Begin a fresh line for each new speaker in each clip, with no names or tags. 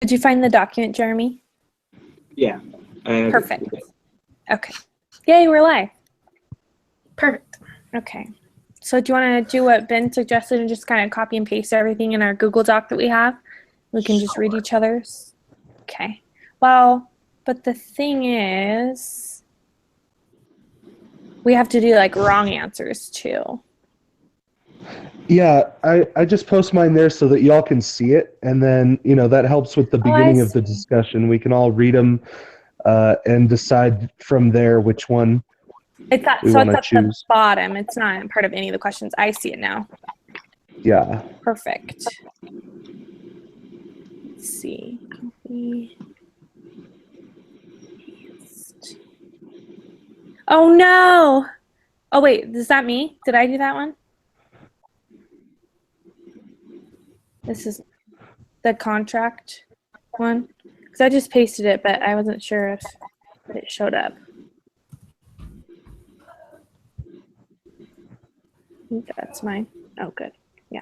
Did you find the document, Jeremy?
Yeah.
Perfect. Okay. Yay, we're live.
Perfect.
Okay. So do you want to do what Ben suggested and just kind of copy and paste everything in our Google Doc that we have? We can just read each other's. Okay. Well, but the thing is, we have to do like wrong answers too.
Yeah, I just post mine there so that y'all can see it, and then that helps with the beginning of the discussion. We can all read them and decide from there which one
it's at,
we
so
want
it's
to
at
choose.
the bottom. It's not part of any of the questions. I see it now.
Yeah.
Perfect. Let's see. Copy. Paste. Oh no! Oh wait, is that me? Did I do that one? This is the contract one. Because I just pasted it, but I wasn't sure if it showed up. I think that's mine. Oh, good. Yeah.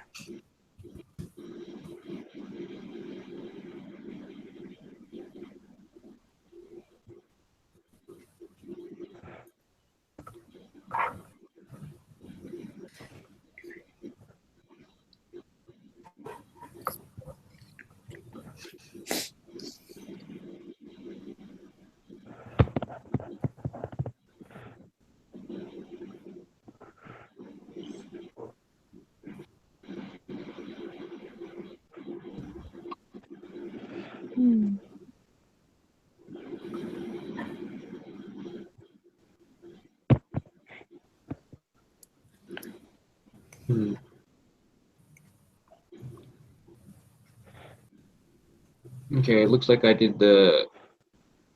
Okay, it looks like I did the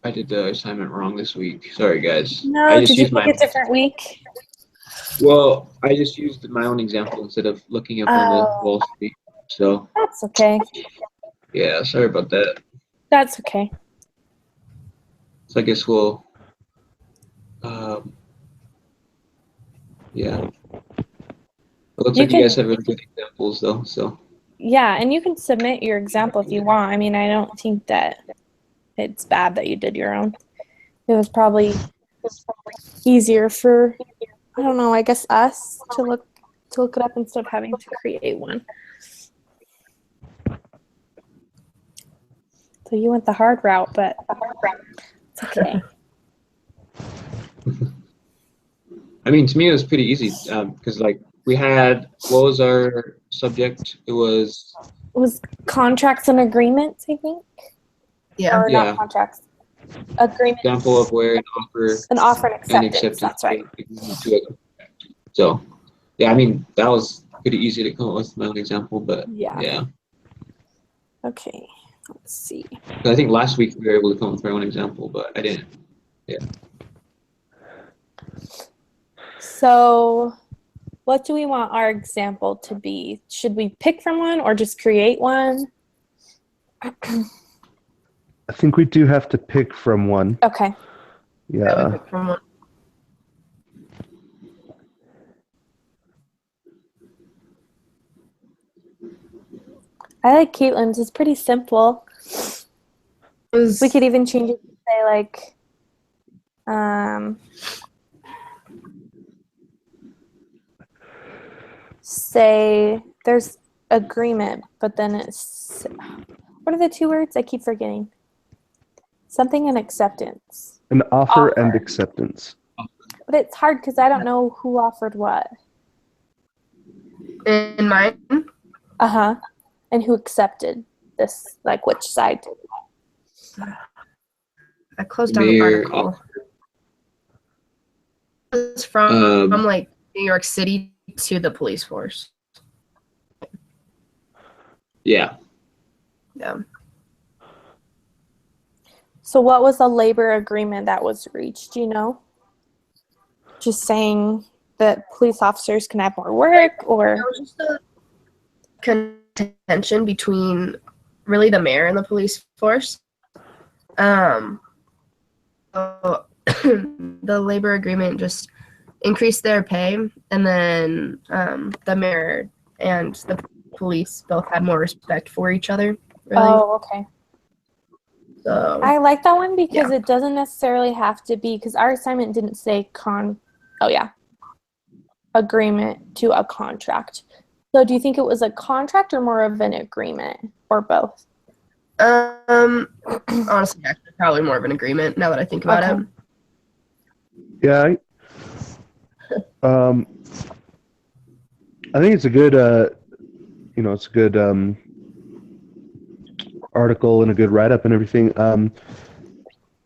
assignment wrong this week. Sorry, guys.
No,
I just
did you
used
pick a different week?
Well, I just used my own example instead of looking up on the Wall Street. So
That's okay.
yeah, sorry about that.
That's okay.
So I guess we'll yeah. It looks like you guys have really good examples though, so.
Yeah, and you can submit your example if you want. I mean, I don't think that it's bad that you did your own. It was probably easier for, I don't know, I guess us to look it up instead of having to create one. So you went the hard route, but it's okay.
I mean, to me it was pretty easy because like we had, what was our subject? It was
contracts and agreements, I think.
Yeah.
Or not contracts. Agreements.
Example of where
an offer and acceptance. That's right.
So, yeah, I mean that was pretty easy to come up with my own example, but yeah.
Okay, let's see.
I think last week we were able to come up with our own example, but I didn't. Yeah.
So, what do we want our example to be? Should we pick from one or just create one?
I think we do have to pick from one.
Okay.
Yeah.
I like Caitlin's. It's pretty simple. We could even change it to say like, say there's agreement, but then it's, what are the two words? I keep forgetting. Something and acceptance.
An offer and acceptance.
But it's hard because I don't know who offered what.
In mine?
Uh-huh. And who accepted this, like which side?
I closed down the article. It's from like New York City to the police force.
Yeah.
Yeah.
So what was the labor agreement that was reached, you know? Just saying that police officers can have more work, or?
It was just a contention between really the mayor and the police force. So the labor agreement just increased their pay, and then the mayor and the police both had more respect for each other. Really.
Oh, okay.
So
I like that one because it doesn't necessarily have to be, because our assignment didn't say agreement to a contract. So do you think it was a contract or more of an agreement or both?
honestly, actually, probably more of an agreement now that I think about
Okay.
it.
Yeah. I think it's a good, it's a good article and a good write up and everything. I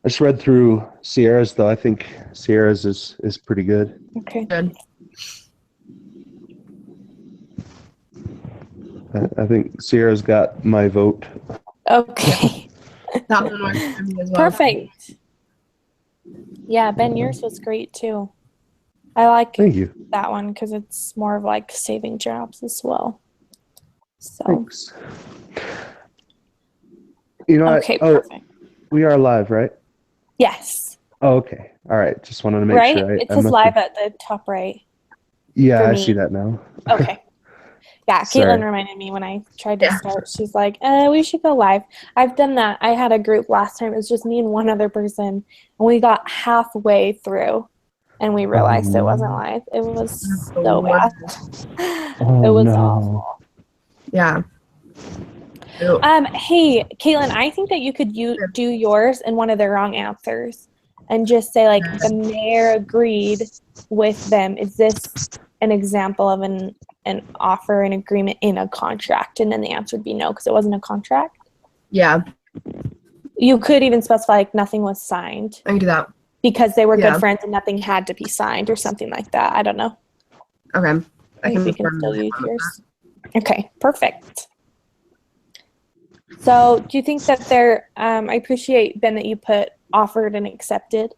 just read through Sierra's though. I think Sierra's is pretty good.
Okay.
Good.
I think Sierra's got my vote.
Okay.
That one works for me as well.
Perfect. Yeah, Ben, yours was great too. I like
Thank you.
that one because it's more of like saving jobs as well. So,
Thanks. You know,
okay, perfect.
we are live, right?
Yes.
Oh, okay. All right. Just wanted to make
Right?
sure.
It
I
says
must
live
have-
at the top right.
Yeah,
for
I
me.
see that now.
Okay. Yeah,
Sorry.
Caitlin reminded me when I tried to
Yeah.
start. She's like, we should go live. I've done that. I had a group last time. It was just me and one other person. And we got halfway through and we realized it wasn't live. It was so bad.
Oh,
It was
no.
awful.
Yeah. Ew.
Hey, Caitlin, I think that you could do yours in one of the wrong answers and just say, like, the mayor agreed with them. Is this an example of an offer, an agreement in a contract? And then the answer would be no, because it wasn't a contract.
Yeah,
You could even specify, like, nothing was signed
I can do that.
because they were
Yeah.
good friends and nothing had to be signed or something like that. I don't know.
Okay.
I think we can
run
still
that
use
one.
yours. Okay, perfect. So do you think that I appreciate, Ben, that you put offered and accepted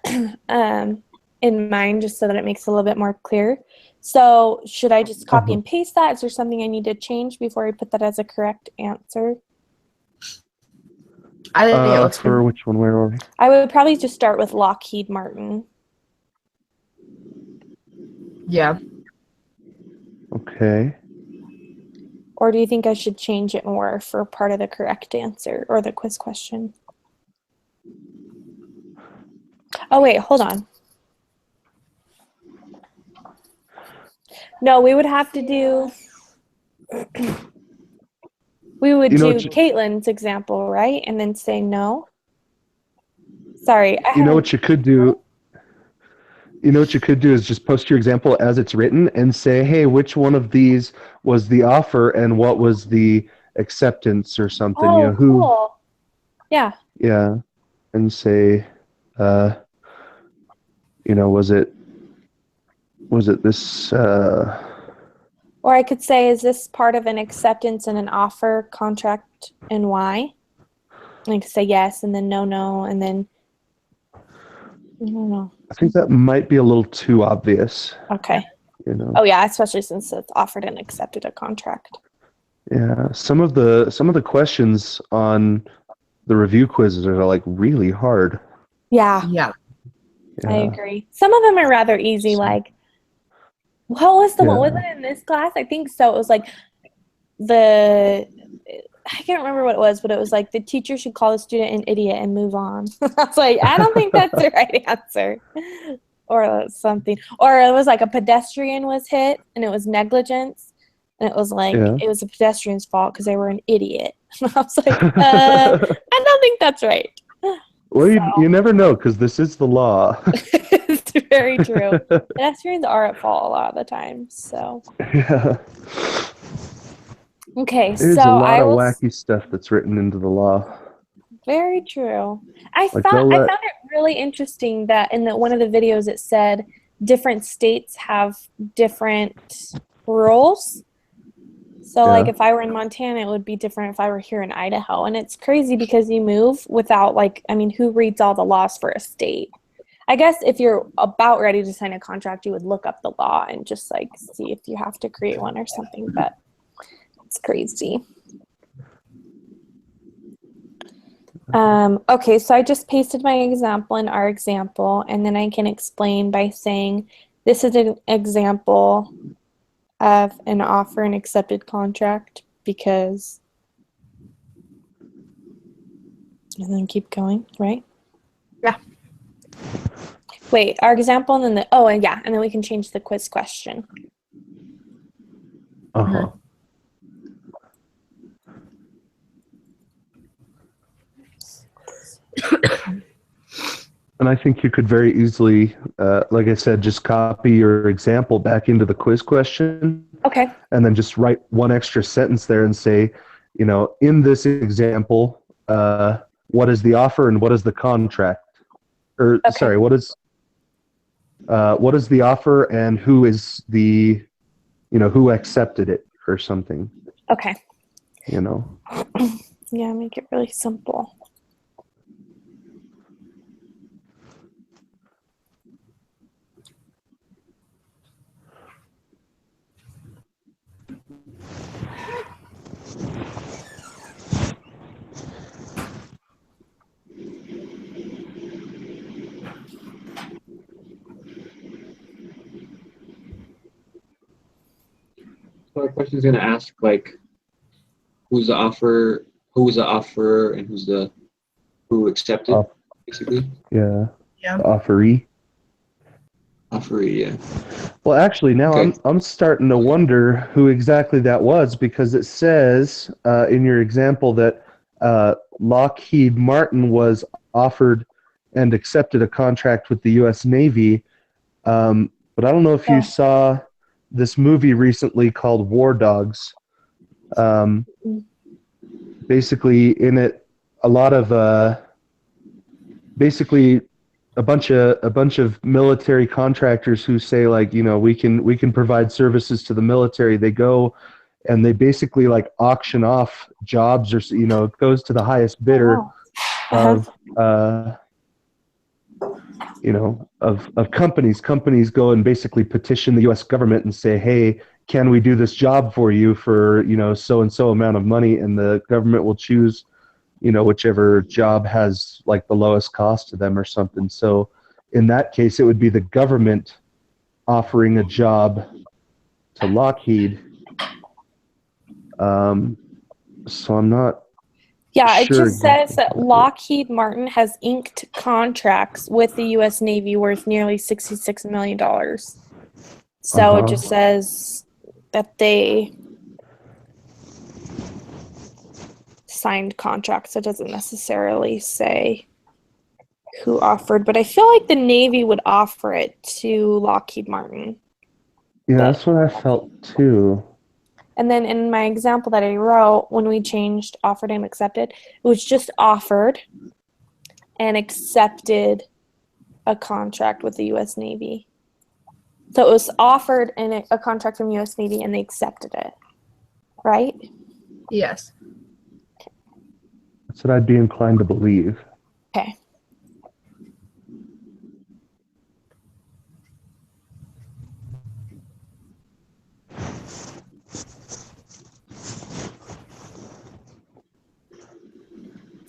in mind just so that it makes it a little bit more clear. So should I just copy and paste that? Is there something I need to change before I put that as a correct answer?
I think it looks
For
good.
which one? Where are we?
I would probably just start with Lockheed Martin.
Yeah.
Okay.
Or do you think I should change it more for part of the correct answer or the quiz question? Oh, wait, hold on. No, we would have to do, we would do Caitlin's example, right? And then say no. Sorry.
You know what you could do? You know what you could do is just post your example as it's written and say, hey, which one of these was the offer and what was the acceptance or something?
Oh,
you know, who?
cool. Yeah.
Yeah. And say, was it this?
Or I could say, is this part of an acceptance and an offer contract and why? And I could say yes and then no, and then I don't know.
I think that might be a little too obvious.
Okay.
You know.
Oh yeah, especially since it's offered and accepted a contract.
Yeah. Some of the questions on the review quizzes are like really hard.
Yeah,
Yeah.
I agree. Some of them are rather easy, like what was the one? Was it in this class? I think so. It was like I can't remember what it was, but it was like the teacher should call the student an idiot and move on. I was like, I don't think that's the right answer. Or something. Or it was like a pedestrian was hit and it was negligence. And it was like, it was a pedestrian's fault because they were an idiot. I was like, I don't think that's right.
Well, you never know because this is the law.
It's very true. Pedestrians are at fault a lot of the time. So.
Yeah.
Okay,
There's
so
a lot of wacky stuff that's written into the law.
Very true. I
Like
found it really interesting that in one of the videos it said different states have different rules. So like if I were in Montana, it would be different if I were here in Idaho. And it's crazy because you move without who reads all the laws for a state? I guess if you're about ready to sign a contract, you would look up the law and just see if you have to create one or something, but it's crazy. Okay, so I just pasted my example in our example, and then I can explain by saying this is an example of an offer and accepted contract because And then keep going, right?
Yeah.
Wait, our example and then and then we can change the quiz question.
Uh-huh. And I think you could very easily, like I said, just copy your example back into the quiz question
Okay.
and then just write one extra sentence there and say, in this example, what is the offer and what is the contract? Or
Okay.
sorry, what is the offer and who is the, who accepted it or something,
Okay.
Yeah,
make it really simple.
So our question is going to ask like, who's the offer, and who accepted,
Off-
basically.
yeah.
Yeah.
The offeree.
Offeree, yeah.
Well, actually, now
Okay.
I'm starting to wonder who exactly that was, because it says in your example that Lockheed Martin was offered and accepted a contract with the U.S. Navy. But I don't know if you
Yeah.
saw this movie recently called War Dogs. Basically, in it, a lot of basically a bunch of military contractors who say, like, we can provide services to the military. They go and they basically like auction off jobs, or it goes to the highest bidder
Oh, wow.
of of companies. Companies go and basically petition the U.S. government and say, hey, can we do this job for you for so and so amount of money, and the government will choose whichever job has like the lowest cost to them or something. So in that case, it would be the government offering a job to Lockheed. So I'm not
Yeah, it
sure
just says that Lockheed Martin has inked contracts with the U.S. Navy worth nearly $66 million. So it just says that they signed contracts. It doesn't necessarily say who offered, but I feel like the Navy would offer it to Lockheed Martin.
Yeah, that's what I felt too.
And then in my example that I wrote, when we changed offered and accepted, it was just offered and accepted a contract with the U.S. Navy. So it was offered in a contract from U.S. Navy and they accepted it, right?
Yes.
That's what I'd be inclined to believe.
Okay.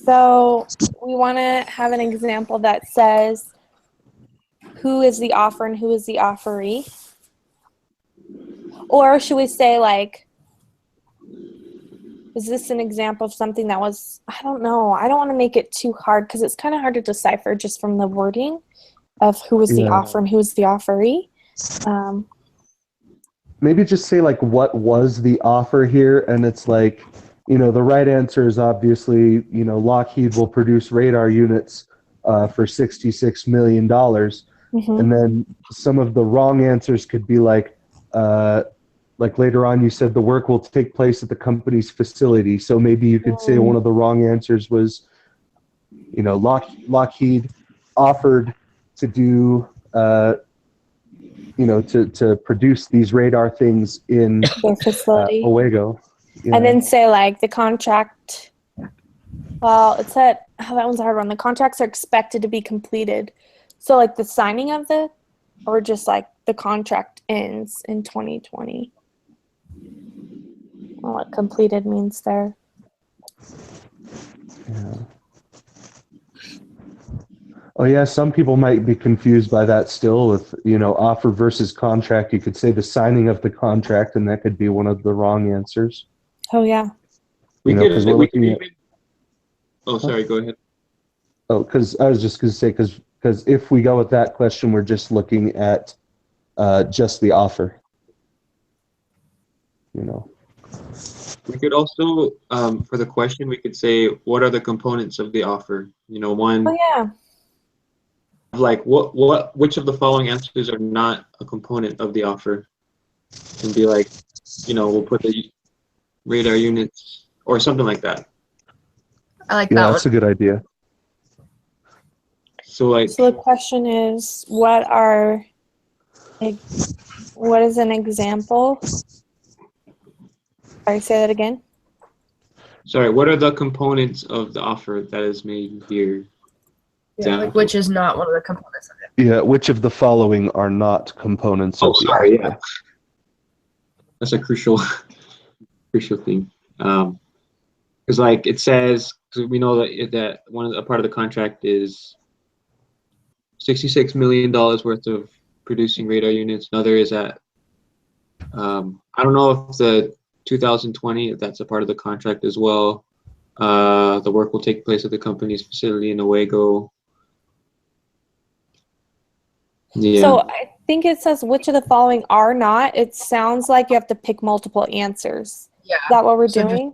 So we want to have an example that says who is the offer and who is the offeree. Or should we say, like, is this an example of something that was, I don't know. I don't want to make it too hard because it's kind of hard to decipher just from the wording of who is the offer and who is the offeree.
Maybe just say, like, what was the offer here? And it's like, the right answer is obviously, Lockheed will produce radar units for $66 million.
Mm-hmm.
And then some of the wrong answers could be like later on you said the work will take place at the company's facility. So maybe you could say one of the wrong answers was, Lockheed offered to do, to produce these radar things in
Their facility.
Owego. Yeah.
And then say, like, the contract, well, it said, that one's a hard one. The contracts are expected to be completed. So, like, the signing of or just, like, the contract ends in 2020. What completed means there.
Yeah. Oh yeah, some people might be confused by that still with, offer versus contract. You could say the signing of the contract, and that could be one of the wrong answers.
Oh, yeah.
We
Because we're looking at.
Oh, sorry, go ahead.
Oh, because I was just going to say, because if we go with that question, we're just looking at just the offer. You know.
We could also, for the question, we could say, what are the components of the offer? You know, one,
Oh yeah.
like which of the following answers are not a component of the offer? And be like, you know, we'll put the radar units or something like that.
I like
Yeah,
that
that's
one.
a good idea.
So like,
So the question is, what is an example? Sorry, say that again.
sorry, what are the components of the offer that is made here?
Yeah, like which is not one of the components of it.
Yeah, which of the following are not components
Oh,
of the
sorry,
offer?
yeah. That's a crucial thing. Because like it says, because we know that a part of the contract is $66 million worth of producing radar units. Another is at I don't know if the 2020, if that's a part of the contract as well. The work will take place at the company's facility in Owego. Yeah.
So I think it says which of the following are not. It sounds like you have to pick multiple answers.
Yeah.
Is that what we're
So just-
doing?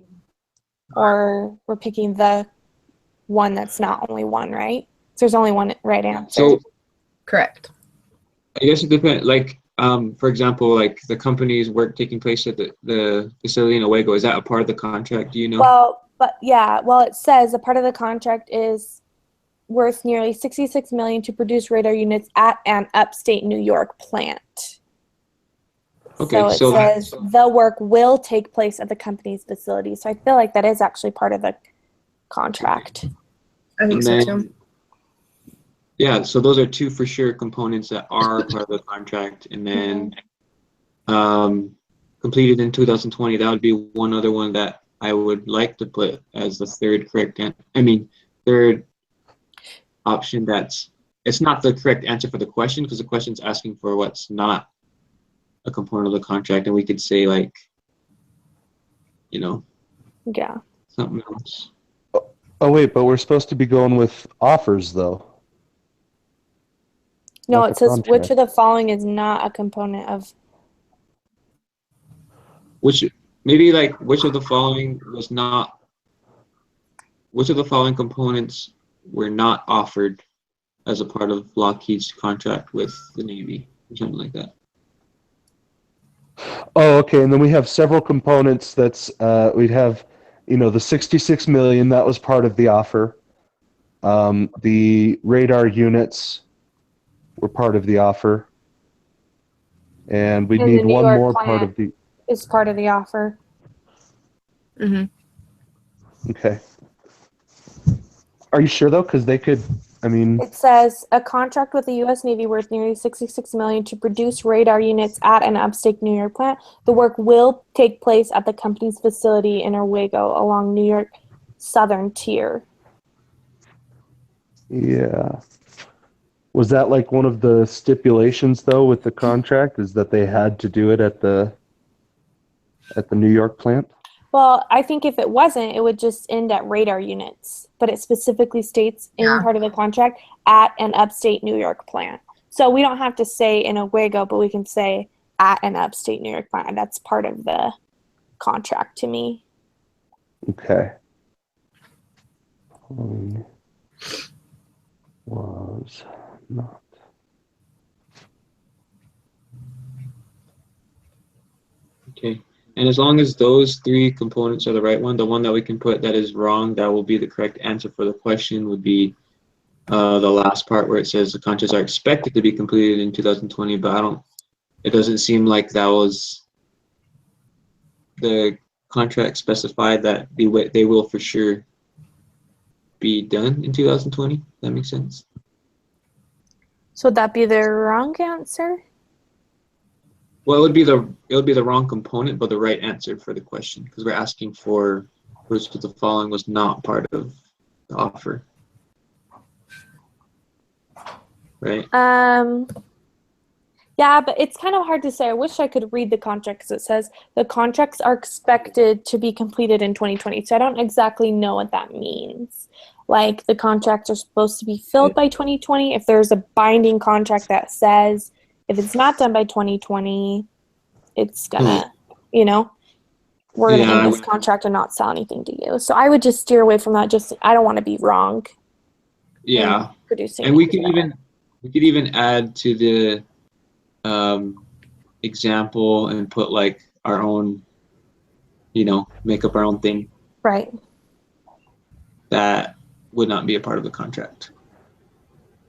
Or we're picking the one that's not only one, right? So there's only one right answer.
So
Correct.
I guess it depends. Like, for example, like the company's work taking place at the facility in Owego, is that a part of the contract? Do you know?
Well, it says a part of the contract is worth nearly $66 million to produce radar units at an upstate New York plant.
Okay,
So it says the work will take place at the company's facility. So I feel like that is actually part of the contract.
I think
And
so
then,
too.
yeah, so those are two for sure components that are part of the contract. And then completed in 2020, that would be one other one that I would like to put as the third third option. It's not the correct answer for the question, because the question's asking for what's not a component of the contract, and we could say like, you know,
Yeah.
something else.
Oh wait, but we're supposed to be going with offers though.
No,
Not
it
the
says which
contract.
of the following is not a component of.
Which of the following components were not offered as a part of Lockheed's contract with the Navy, or something like that.
Oh, okay. And then we have several components. We'd have, the 66 million that was part of the offer. The radar units were part of the offer, and we
And
need
the New
one
York
more part
plant
of the.
is part of the offer.
Mm-hmm.
Okay. Are you sure though? Because they could.
It says a contract with the U.S. Navy worth nearly $66 million to produce radar units at an upstate New York plant. The work will take place at the company's facility in Owego along New York Southern Tier.
Yeah. Was that like one of the stipulations though with the contract? Is that they had to do it at the New York plant?
Well, I think if it wasn't, it would just end at radar units. But it specifically states in
Yeah.
part of the contract at an upstate New York plant. So we don't have to say in Owego, but we can say at an upstate New York plant. That's part of the contract to me.
Okay. Was not.
Okay. And as long as those three components are the right one, the one that we can put that is wrong, that will be the correct answer for the question, would be the last part where it says the contracts are expected to be completed in 2020, but it doesn't seem like that was the contract specified that they will for sure be done in 2020. That makes sense.
So would that be the wrong answer?
Well, it would be the wrong component, but the right answer for the question, because we're asking for which of the following was not part of the offer. Right?
Yeah, but it's kind of hard to say. I wish I could read the contract because it says the contracts are expected to be completed in 2020. So I don't exactly know what that means. like the contracts are supposed to be filled by 2020. If there's a binding contract that says if it's not done by 2020, it's gonna, you know, we're gonna
Yeah,
end this contract and not sell anything to you. So I would just steer away from that. Just I don't want to be wrong.
Yeah.
in producing.
And we
anything.
could even add to the example and put like our own, you know, make up our own thing
Right.
that would not be a part of the contract,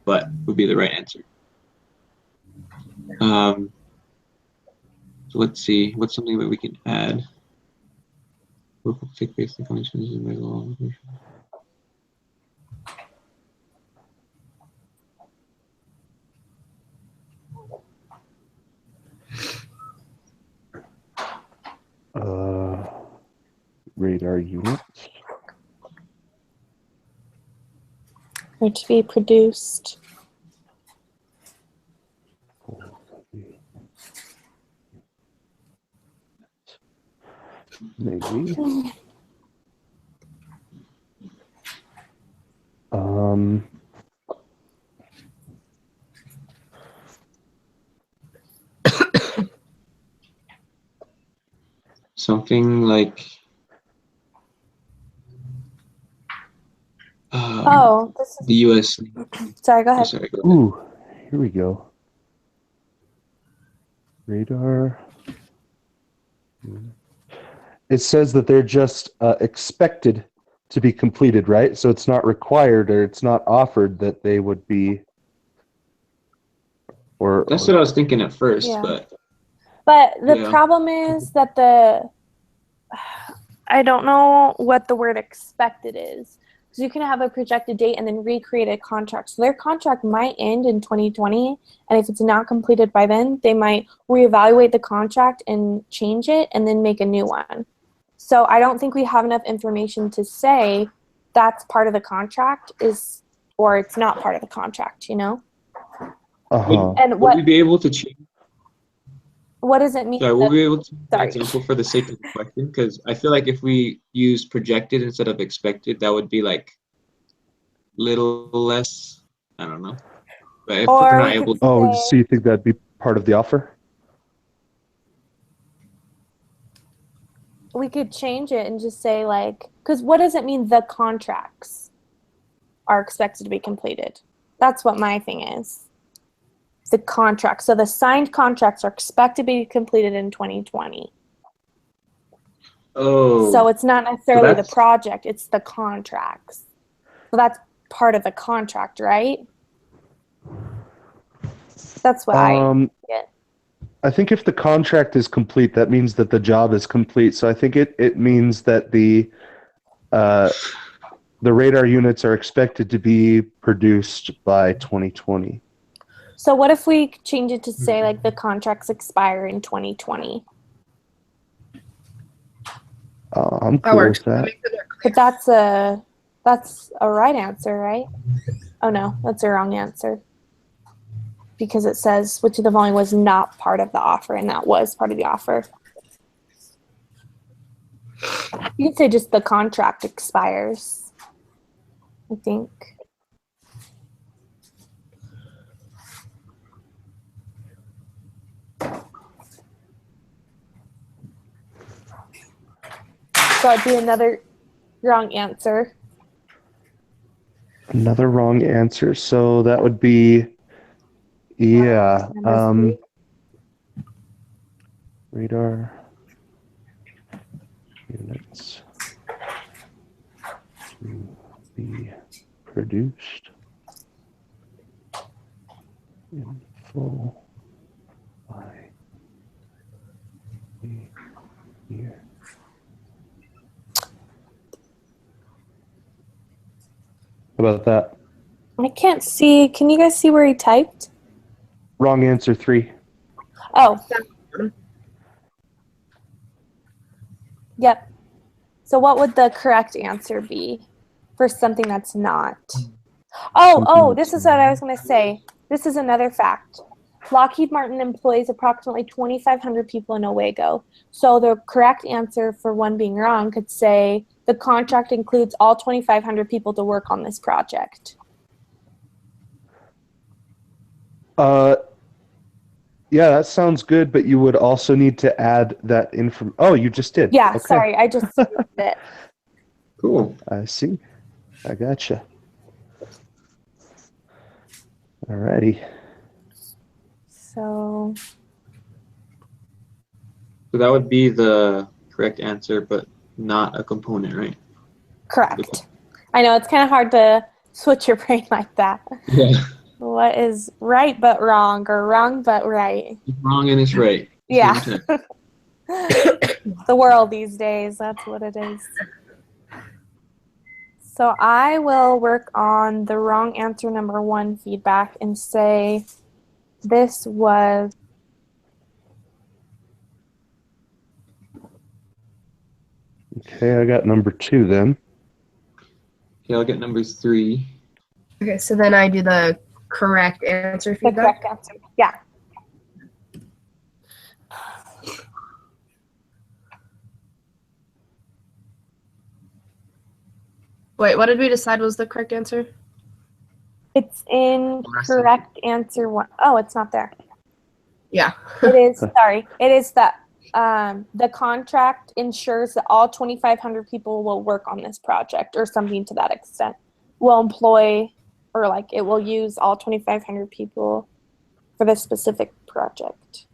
but would be the right answer. So let's see, what's something that we can add? Work will take place in conditions in the law.
Radar units.
Or to be produced.
Maybe.
Something like
Oh, this is.
the U.S.
Sorry, go
Oh,
ahead.
sorry, go ahead.
Ooh, here we go. Radar. It says that they're just expected to be completed, right? So it's not required or it's not offered that they would be. Or
That's what I was thinking at first,
Yeah.
but
But the
Yeah.
problem is that I don't know what the word expected is. Because you can have a projected date and then recreate a contract. So their contract might end in 2020, and if it's not completed by then, they might reevaluate the contract and change it and then make a new one. So I don't think we have enough information to say that's part of the contract or it's not part of the contract, you know?
uh-huh.
And
would we be able to change?
what does it mean?
Sorry, we'll be able to
Sorry.
example for the sake of the question, because I feel like if we use projected instead of expected, that would be like little less. I don't know. But if
Or
we're not
we could
able to,
Oh,
say-
so you think that'd be part of the offer?
We could change it and just say like, because what does it mean the contracts are expected to be completed? That's what my thing is. The contract. So the signed contracts are expected to be completed in 2020. So it's not necessarily the
that's-
project, it's the contracts. So that's part of the contract, right? That's what I get.
I think if the contract is complete, that means that the job is complete. So I think it means that the radar units are expected to be produced by 2020.
So what if we change it to say like the contracts expire in 2020?
I'm
That
cool
works.
with that.
makes it more
But that's a right answer, right? Oh no, that's a wrong answer. Because it says which of the following was not part of the offer, and that was part of the offer. You can say just the contract expires, I think. So it'd be another wrong answer.
Another wrong answer. So that would be, yeah.
Number 3.
Radar units to be produced in full by the year. How about that?
I can't see. Can you guys see where he typed?
Wrong answer 3.
Oh. Yep. So what would the correct answer be for something that's not? Oh, this is what I was going to say. This is another fact. Lockheed Martin employs approximately 2,500 people in Owego. So the correct answer for one being wrong could say the contract includes all 2,500 people to work on this project.
Yeah, that sounds good, but you would also need to add that info. Oh, you just did.
Yeah,
Okay.
sorry, I just did it.
Cool.
I see. I gotcha. Alrighty.
So,
So that would be the correct answer, but not a component, right?
correct. I know it's kind of hard to switch your brain like that.
Yeah.
What is right but wrong, or wrong but right?
It's wrong and it's right. At the
Yeah.
same time.
The world these days, that's what it is. So I will work on the wrong answer number 1 feedback and say this was
Okay, I got number 2 then.
Okay, I'll get number 3.
Okay, so then I do the correct answer
the
feedback.
correct answer. Yeah.
Wait, what did we decide was the correct answer?
It's in correct answer 1. Oh, it's not there.
Yeah.
It is, sorry. It is that the contract ensures that all 2,500 people will work on this project or something to that extent. Will employ, or like it will use all 2,500 people for this specific project.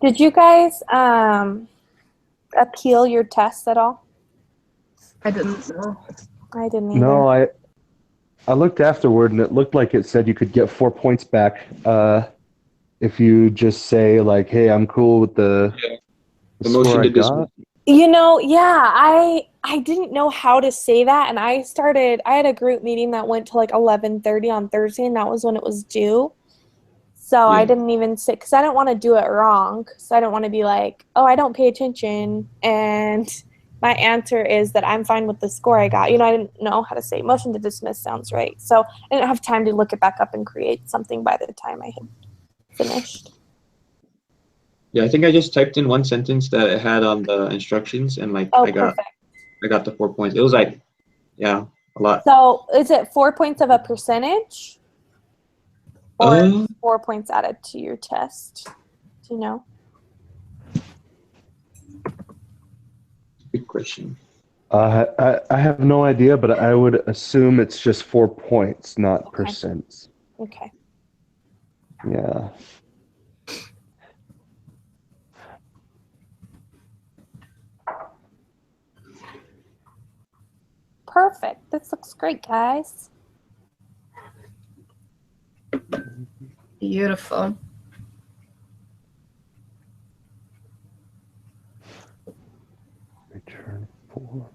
Did you guys appeal your tests at all?
I didn't know.
I didn't either.
No, I looked afterward and it looked like it said you could get 4 points back if you just say like, "Hey, I'm cool with the
The
score
motion
I
to dismiss.
got."
You know, yeah, I didn't know how to say that, and I had a group meeting that went to like 11:30 on Thursday, and that was when it was due. So I
Yeah.
didn't even say, because I didn't want to do it wrong. So I don't want to be like, oh, I don't pay attention, and my answer is that I'm fine with the score I got. You know, I didn't know how to say motion to dismiss sounds right. So I didn't have time to look it back up and create something by the time I had finished.
Yeah, I think I just typed in one sentence that it had on the instructions, and like
Oh,
I got
perfect.
the 4 points. It was like, yeah, a lot.
So is it 4 points of a percentage? Or
Uh,
4 points added to your test? Do you know?
Good question.
I have no idea, but I would assume it's just 4 points, not
Okay.
percents.
Okay.
Yeah.
Perfect. This looks great, guys.
Beautiful.
Return 4.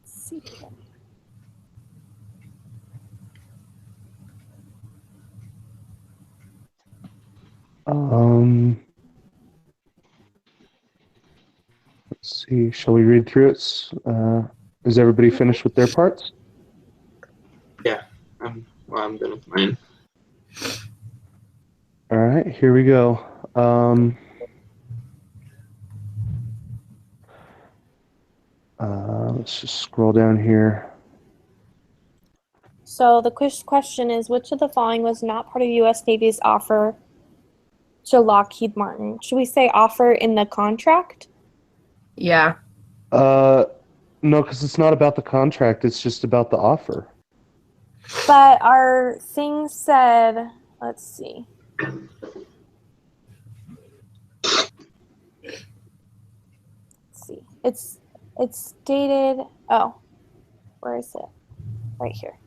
Let's see here.
Let's see. Shall we read through it? Is everybody finished with their parts?
I'm done with mine.
All right, here we go. Let's just scroll down here.
So the question is, which of the following was not part of the U.S. Navy's offer to Lockheed Martin? Should we say offer in the contract?
Yeah.
No, because it's not about the contract. It's just about the offer.
But our thing said, let's see. It's stated. Oh, where is it? Right here.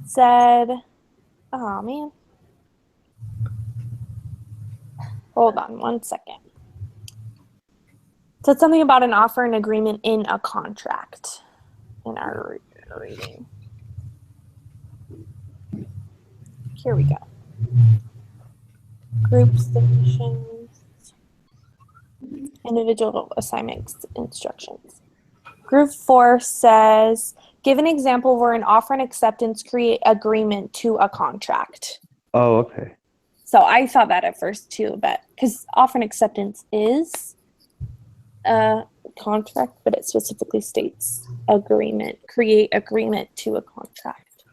It said, oh man. Hold on 1 second. It said something about an offer and agreement in a contract in our reading. Here we go. Group submissions, individual assignments, instructions. Group 4 says, give an example where an offer and acceptance create agreement to a contract.
Oh, okay.
So I thought that at first too, but because offer and acceptance is a contract, but it specifically states agreement, create agreement to a contract.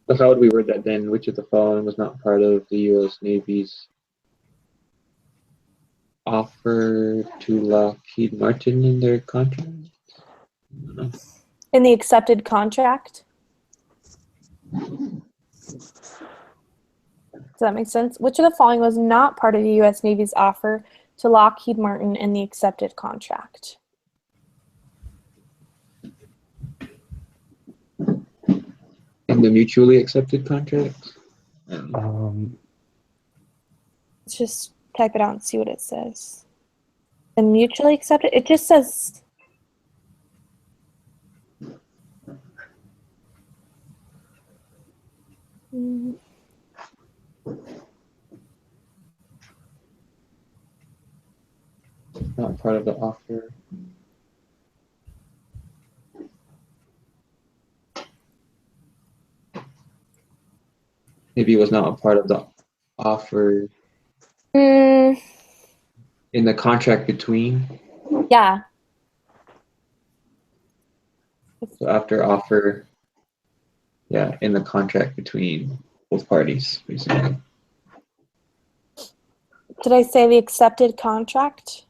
So how would we word that then? Which of the following was not part of the U.S. Navy's offer to Lockheed Martin in their contract?
In the accepted contract? Does that make sense? Which of the following was not part of the U.S. Navy's offer to Lockheed Martin in the accepted contract?
In the mutually accepted contract?
Let's just type it out and see what it says. The mutually accepted, it just says,
Not part of the offer. Maybe it was not a part of the offer in the contract between.
yeah.
So after offer, yeah, in the contract between both parties, basically.
Did I say the accepted contract?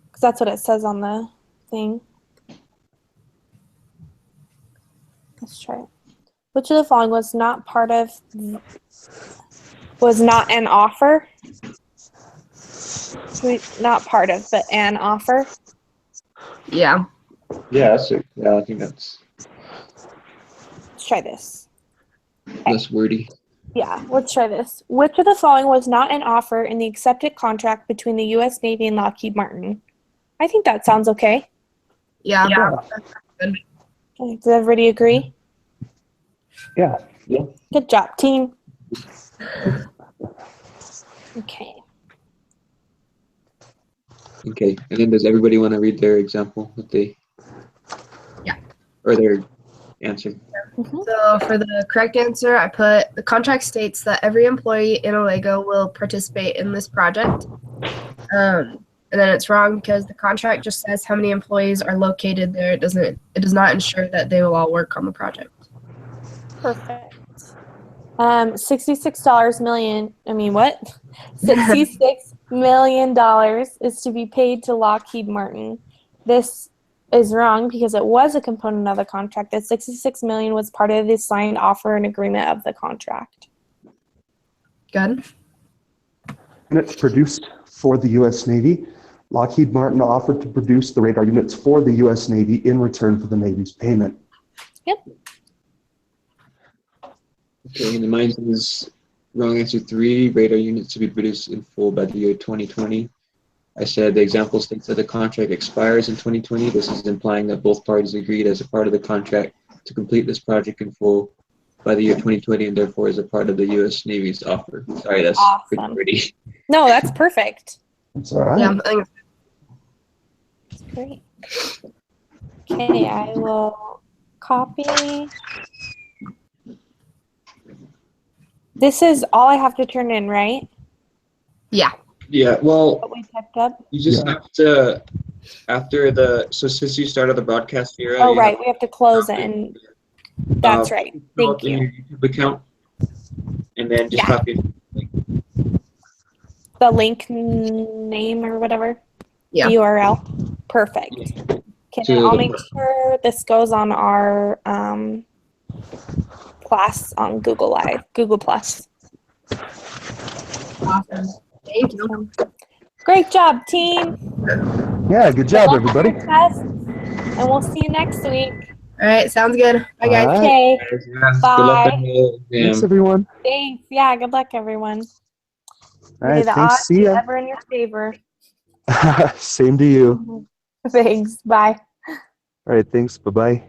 Because that's what it says on the thing. Let's try it. Which of the following was not part of, was not an offer? Not part of, but an offer?
Yeah.
Yeah, that's it. Yeah, I think that's
Let's try this.
less wordy.
Yeah, let's try this. Which of the following was not an offer in the accepted contract between the U.S. Navy and Lockheed Martin? I think that sounds okay.
Yeah.
Okay, does everybody agree?
Yeah.
Good job, team. Okay.
Okay, and then does everybody want to read their example that they?
Yeah.
Or their answer?
So for the correct answer, I put the contract states that every employee in Olego will participate in this project. And then it's wrong because the contract just says how many employees are located there. It does not ensure that they will all work on the project.
Perfect. $66 million. I mean, what? $66 million is to be paid to Lockheed Martin. This is wrong because it was a component of the contract. The $66 million was part of the signed offer and agreement of the contract.
Good.
Units produced for the U.S. Navy. Lockheed Martin offered to produce the radar units for the U.S. Navy in return for the Navy's payment.
Yep.
Okay, and the mine is wrong answer 3, radar units to be produced in full by the year 2020. I said the example states that the contract expires in 2020. This is implying that both parties agreed as a part of the contract to complete this project in full by the year 2020 and therefore is a part of the U.S. Navy's offer. Sorry, that's pretty
Awesome.
pretty.
No, that's perfect.
That's all right.
Yeah. I think
That's great. Okay, I will copy. This is all I have to turn in, right?
yeah.
Yeah, well,
What we typed up?
you just have to, so since you started the broadcast era.
Oh,
you
right.
have
We have to close it, and that's right.
fill
Thank
up in
you.
your YouTube account, and then just
Yeah.
copy it.
The link name or whatever.
Yeah.
The URL. Perfect. Okay,
To
I'll
the-
make sure this goes on our class on Google Plus.
Awesome. Thank you.
Great job, team.
Yeah, good job,
Good luck with
everybody.
your tests, and we'll see you next week.
All right, sounds good. Bye, guys.
All right.
Okay.
Yeah, good luck
Bye.
on the
Thanks,
exam.
everyone.
Thanks. Yeah, good luck, everyone.
All
May
right,
the
thanks.
odds
See
be
ya.
ever in your favor.
Same to you.
Thanks. Bye.
All right, thanks. Bye-bye.